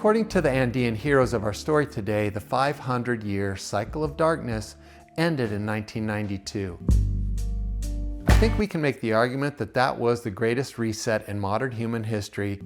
According to the Andean heroes of our story today, the 500-year cycle of darkness ended in 1992. I think we can make the argument that that was the greatest reset in modern human history.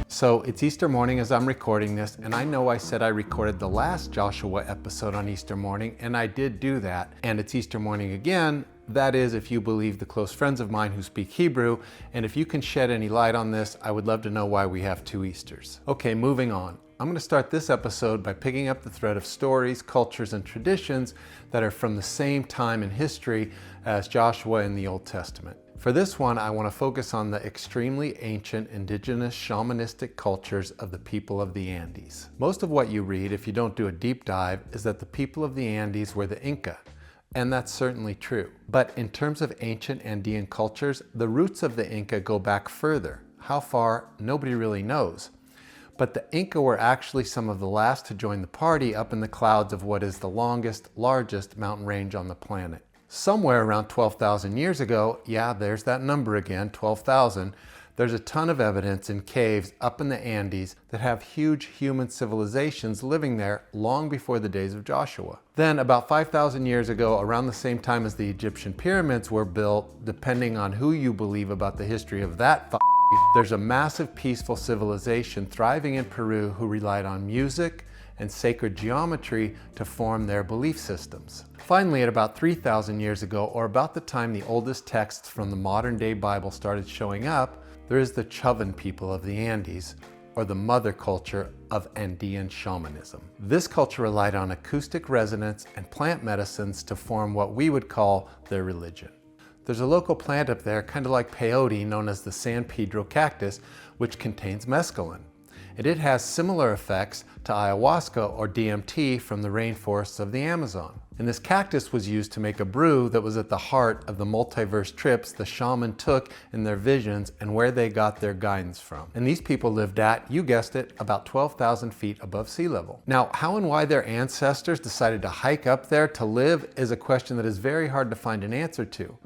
So it's Easter morning as I'm recording this, and I know I said I recorded the last Joshua episode on Easter morning, and I did do that. And it's Easter morning again. That is, if you believe the close friends of mine who speak Hebrew, and if you can shed any light on this, I would love to know why we have two Easters. Okay, moving on. I'm going to start this episode by picking up the thread of stories, cultures, and traditions that are from the same time in history as Joshua in the Old Testament. For this one, I want to focus on the extremely ancient indigenous shamanistic cultures of the people of the Andes. Most of what you read, if you don't do a deep dive, is that the people of the Andes were the Inca. And that's certainly true. But in terms of ancient Andean cultures, the roots of the Inca go back further. How far? Nobody really knows. But the Inca were actually some of the last to join the party up in the clouds of what is the longest, largest mountain range on the planet. Somewhere around 12,000 years ago, yeah, there's that number again, 12,000, there's a ton of evidence in caves up in the Andes that have huge human civilizations living there long before the days of Joshua. Then about 5,000 years ago, around the same time as the Egyptian pyramids were built, depending on who you believe about the history of that there's a massive peaceful civilization thriving in Peru who relied on music and sacred geometry to form their belief systems. Finally, at about 3,000 years ago, or about the time the oldest texts from the modern-day Bible started showing up, there is the Chovan people of the Andes, or the mother culture of Andean shamanism. This culture relied on acoustic resonance and plant medicines to form what we would call their religion. There's a local plant up there, kind of like peyote, known as the San Pedro cactus, which contains mescaline. And it has similar effects to ayahuasca or DMT from the rainforests of the Amazon. And this cactus was used to make a brew that was at the heart of the multiverse trips the shaman took in their visions and where they got their guidance from. And these people lived at, you guessed it, about 12,000 feet above sea level. Now, how and why their ancestors decided to hike up there to live is a question that is very hard to find an answer to.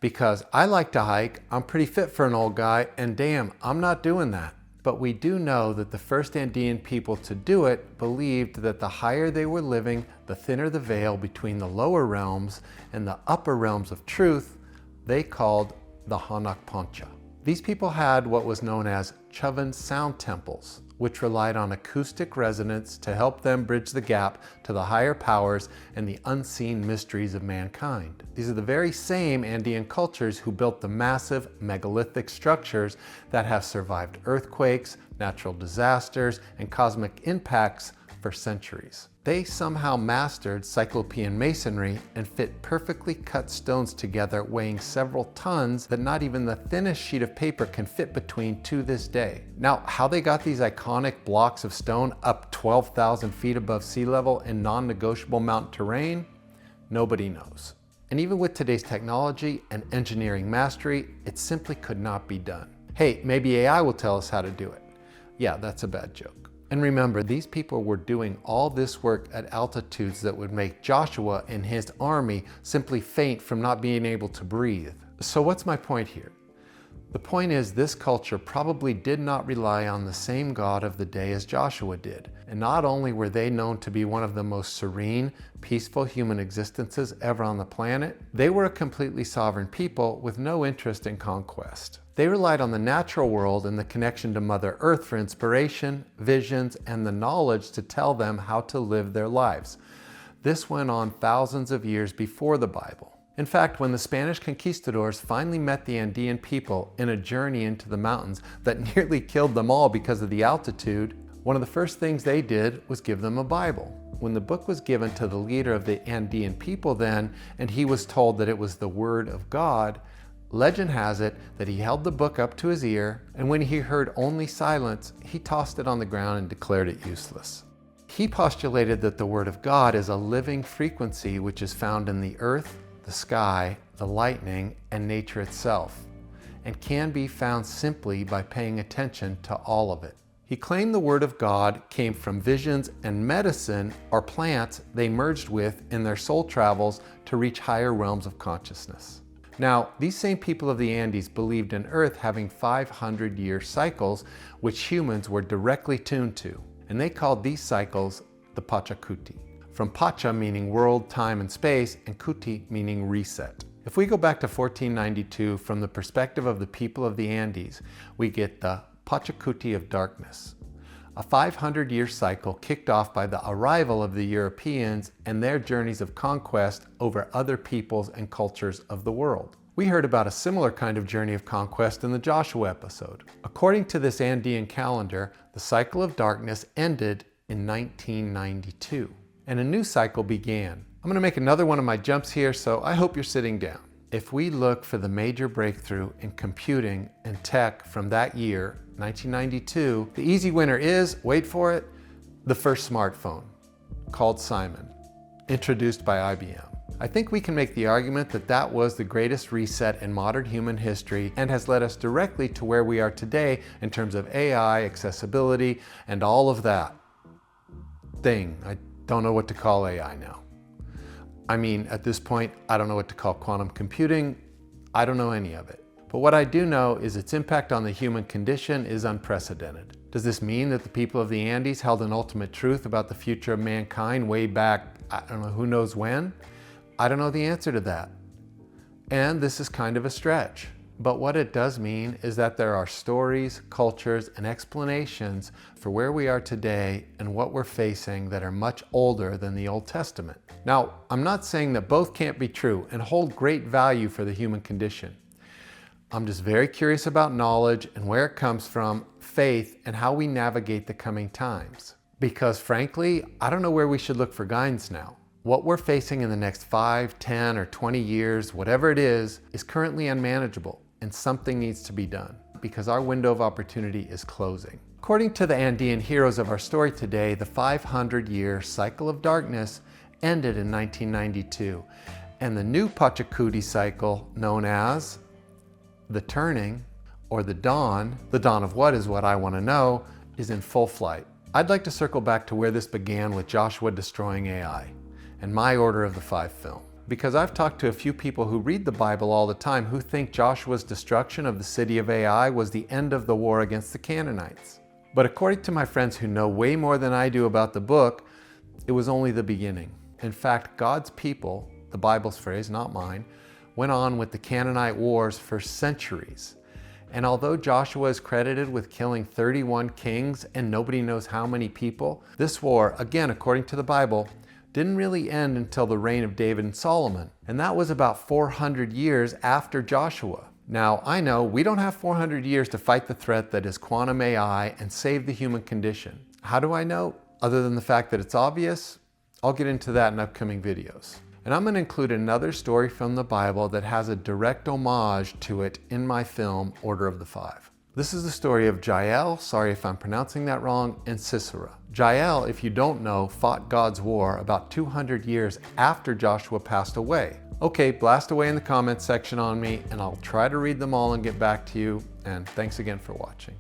Because I like to hike, I'm pretty fit for an old guy, and damn, I'm not doing that. But we do know that the first Andean people to do it believed that the higher they were living, the thinner the veil between the lower realms and the upper realms of truth, they called the Hanaq Pacha. These people had what was known as Chovan sound temples, which relied on acoustic resonance to help them bridge the gap to the higher powers and the unseen mysteries of mankind. These are the very same Andean cultures who built the massive megalithic structures that have survived earthquakes, natural disasters, and cosmic impacts for centuries. They somehow mastered Cyclopean Masonry and fit perfectly cut stones together weighing several tons that not even the thinnest sheet of paper can fit between to this day. Now, how they got these iconic blocks of stone up 12,000 feet above sea level in non-negotiable mountain terrain, nobody knows. And even with today's technology and engineering mastery, it simply could not be done. Hey, maybe AI will tell us how to do it. Yeah, that's a bad joke. And remember, these people were doing all this work at altitudes that would make Joshua and his army simply faint from not being able to breathe. So what's my point here? The point is, this culture probably did not rely on the same God of the day as Joshua did. And not only were they known to be one of the most serene, peaceful human existences ever on the planet, they were a completely sovereign people with no interest in conquest. They relied on the natural world and the connection to Mother Earth for inspiration, visions, and the knowledge to tell them how to live their lives. This went on thousands of years before the Bible. In fact, when the Spanish conquistadors finally met the Andean people in a journey into the mountains that nearly killed them all because of the altitude, one of the first things they did was give them a Bible. When the book was given to the leader of the Andean people then, and he was told that it was the Word of God, legend has it that he held the book up to his ear, and when he heard only silence, he tossed it on the ground and declared it useless. He postulated that the Word of God is a living frequency which is found in the earth, the sky, the lightning, and nature itself, and can be found simply by paying attention to all of it. He claimed the Word of God came from visions and medicine or plants they merged with in their soul travels to reach higher realms of consciousness. Now, these same people of the Andes believed in Earth having 500-year cycles, which humans were directly tuned to, and they called these cycles the Pachakuti. From Pacha meaning world, time, and space, and Kuti meaning reset. If we go back to 1492 from the perspective of the people of the Andes, we get the Pachakuti of darkness. A 500-year cycle kicked off by the arrival of the Europeans and their journeys of conquest over other peoples and cultures of the world. We heard about a similar kind of journey of conquest in the Joshua episode. According to this Andean calendar, the cycle of darkness ended in 1992, and a new cycle began. I'm going to make another one of my jumps here, so I hope you're sitting down. If we look for the major breakthrough in computing and tech from that year, 1992, the easy winner is, wait for it, the first smartphone, called Simon, introduced by IBM. I think we can make the argument that that was the greatest reset in modern human history and has led us directly to where we are today in terms of AI, accessibility, and all of that thing. I don't know what to call AI now. I mean, at this point, I don't know what to call quantum computing. I don't know any of it. But what I do know is its impact on the human condition is unprecedented. Does this mean that the people of the Andes held an ultimate truth about the future of mankind way back, I don't know, who knows when? I don't know the answer to that. And this is kind of a stretch. But what it does mean is that there are stories, cultures, and explanations for where we are today and what we're facing that are much older than the Old Testament. Now, I'm not saying that both can't be true and hold great value for the human condition. I'm just very curious about knowledge and where it comes from, faith, and how we navigate the coming times. Because frankly, I don't know where we should look for guidance now. What we're facing in the next 5, 10, or 20 years, whatever it is currently unmanageable, and something needs to be done because our window of opportunity is closing. According to the Andean heroes of our story today, the 500-year cycle of darkness ended in 1992, and the new Pachakuti cycle, known as the turning or the dawn of what is what I want to know, is in full flight. I'd like to circle back to where this began with Joshua destroying AI and my Order of the Five film. Because I've talked to a few people who read the Bible all the time who think Joshua's destruction of the city of Ai was the end of the war against the Canaanites. But according to my friends who know way more than I do about the book, it was only the beginning. In fact, God's people, the Bible's phrase, not mine, went on with the Canaanite wars for centuries. And although Joshua is credited with killing 31 kings and nobody knows how many people, this war, again according to the Bible, didn't really end until the reign of David and Solomon. And that was about 400 years after Joshua. Now, I know we don't have 400 years to fight the threat that is quantum AI and save the human condition. How do I know? Other than the fact that it's obvious, I'll get into that in upcoming videos. And I'm going to include another story from the Bible that has a direct homage to it in my film, Order of the Five. This is the story of Jael, sorry if I'm pronouncing that wrong, and Sisera. Jael, if you don't know, fought God's war about 200 years after Joshua passed away. Okay, blast away in the comments section on me, and I'll try to read them all and get back to you, and thanks again for watching.